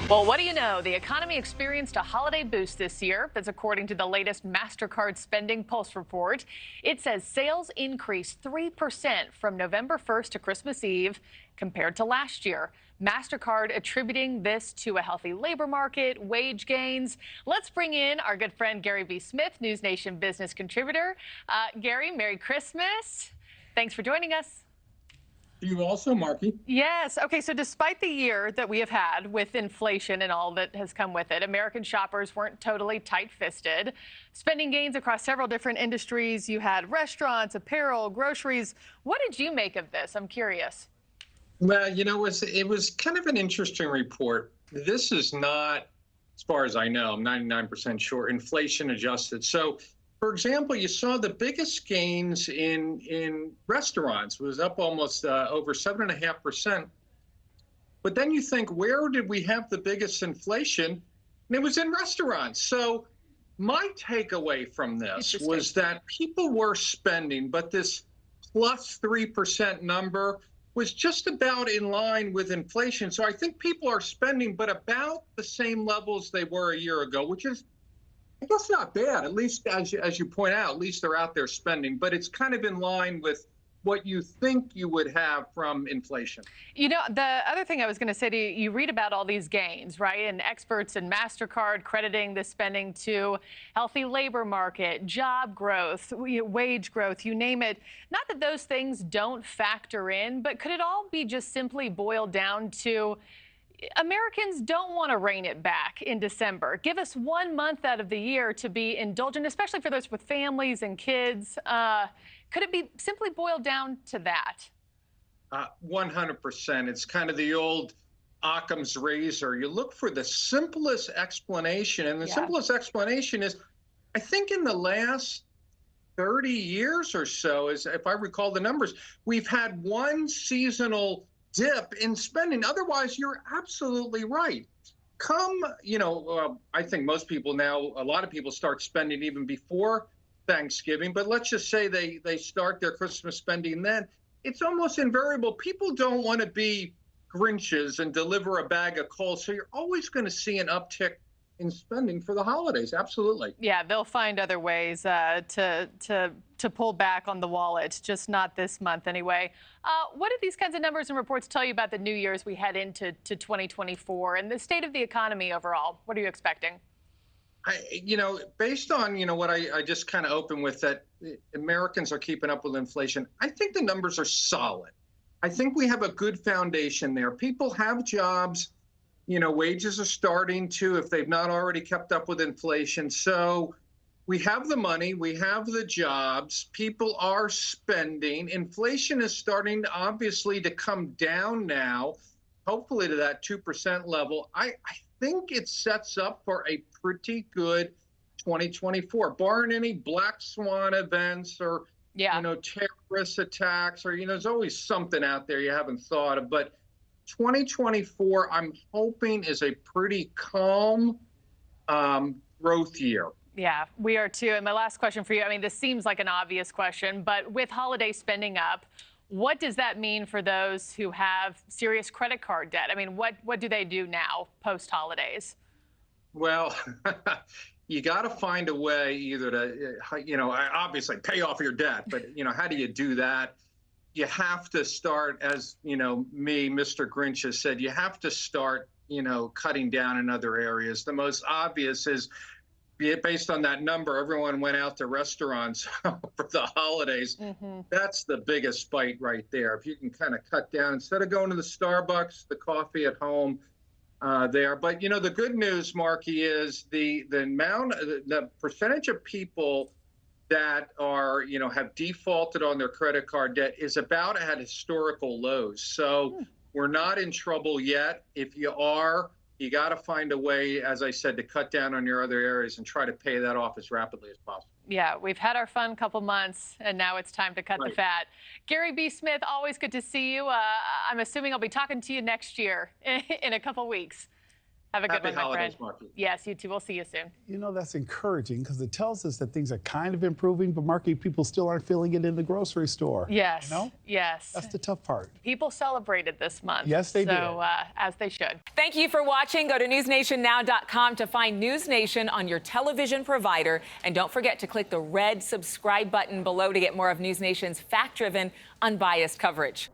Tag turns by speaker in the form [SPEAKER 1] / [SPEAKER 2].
[SPEAKER 1] Well, what do you know? The economy experienced a holiday boost this year. That's according to the latest MasterCard Spending Pulse report. It says sales increased 3% from November 1st to Christmas Eve compared to last year. MasterCard attributing this to a healthy labor market, wage gains. Let's bring in our good friend Gary B. Smith, NewsNation business contributor. Gary, Merry Christmas. Thanks for joining us.
[SPEAKER 2] You also, Markie.
[SPEAKER 1] Yes. Okay. So despite the year that we have had with inflation and all that has come with it, American shoppers weren't totally tight-fisted. Spending gains across several different industries. You had restaurants, apparel, groceries. What did you make of this? I'm curious.
[SPEAKER 2] Well, it was kind of an interesting report. This is not, as far as I know, I'm 99% sure, inflation adjusted. So, for example, you saw the biggest gains in restaurants was up almost over 7.5%. But then you think, where did we have the biggest inflation? And it was in restaurants. So my takeaway from this was that people were spending, but this plus 3% number was just about in line with inflation. So I think people are spending, but about the same levels they were a year ago, which is, I guess, not bad. At least, as you point out, at least they're out there spending. But it's kind of in line with what you think you would have from inflation.
[SPEAKER 1] You know, the other thing I was going to say to you, you read about all these gains, right? And experts in MasterCard crediting the spending to healthy labor market, job growth, wage growth, you name it. Not that those things don't factor in, but could it all be just simply boiled down to Americans don't want to rein it back in December? Give us 1 month out of the year to be indulgent, especially for those with families and kids. Could it be simply boiled down to that?
[SPEAKER 2] 100%. It's kind of the old Occam's razor. You look for the simplest explanation, and the simplest explanation is, I think in the last 30 years or so, is if I recall the numbers, we've had one seasonal dip in spending. Otherwise, you're absolutely right. I think most people now, a lot of people start spending even before Thanksgiving, but let's just say they start their Christmas spending then. It's almost invariable. People don't want to be Grinches and deliver a bag of coal, so you're always going to see an uptick in spending for the holidays. Absolutely.
[SPEAKER 1] Yeah, they'll find other ways to pull back on the wallet, just not this month anyway. What do these kinds of numbers and reports tell you about the New Year's we head into 2024 and the state of the economy overall? What are you expecting?
[SPEAKER 2] Based on, what I just kind of opened with, that Americans are keeping up with inflation, I think the numbers are solid. I think we have a good foundation there. People have jobs. Wages are starting to, if they've not already kept up with inflation. So we have the money, we have the jobs, people are spending. Inflation is starting, obviously, to come down now, hopefully to that 2% level. I think it sets up for a pretty good 2024, barring any black swan events or, terrorist attacks, or, there's always something out there you haven't thought of. But 2024, I'm hoping, is a pretty calm growth year.
[SPEAKER 1] Yeah, we are too. And my last question for you, I mean, this seems like an obvious question, but with holiday spending up, what does that mean for those who have serious credit card debt? I mean, what do they do now post-holidays?
[SPEAKER 2] Well, you got to find a way either to, obviously pay off your debt, but, how do you do that? You have to start, as Mr. Grinch has said, you have to start, cutting down in other areas. The most obvious is, based on that number, everyone went out to restaurants for the holidays. That's the biggest bite right there. If you can kind of cut down, instead of going to the Starbucks, the coffee at home there. But, the good news, Markie, is the percentage of people that are, have defaulted on their credit card debt is about at historical lows. So we're not in trouble yet. If you are, you got to find a way, as I said, to cut down on your other areas and try to pay that off as rapidly as possible.
[SPEAKER 1] Yeah, we've had our fun couple months, and now it's time to cut the fat. Gary B. Smith, always good to see you. I'm assuming I'll be talking to you next year in a couple weeks. Have a good
[SPEAKER 2] Happy
[SPEAKER 1] one, my
[SPEAKER 2] holidays,
[SPEAKER 1] friend.
[SPEAKER 2] Markie.
[SPEAKER 1] Yes, you too. We'll see you soon.
[SPEAKER 3] You know, that's encouraging because it tells us that things are kind of improving, but Markie, people still aren't feeling it in the grocery store.
[SPEAKER 1] Yes.
[SPEAKER 3] You know?
[SPEAKER 1] Yes.
[SPEAKER 3] That's the tough part.
[SPEAKER 1] People celebrated this month.
[SPEAKER 3] Yes, they did.
[SPEAKER 1] So, as they should.
[SPEAKER 4] Thank you for watching. Go to newsnationnow.com to find News Nation on your television provider. And don't forget to click the red subscribe button below to get more of News Nation's fact-driven, unbiased coverage.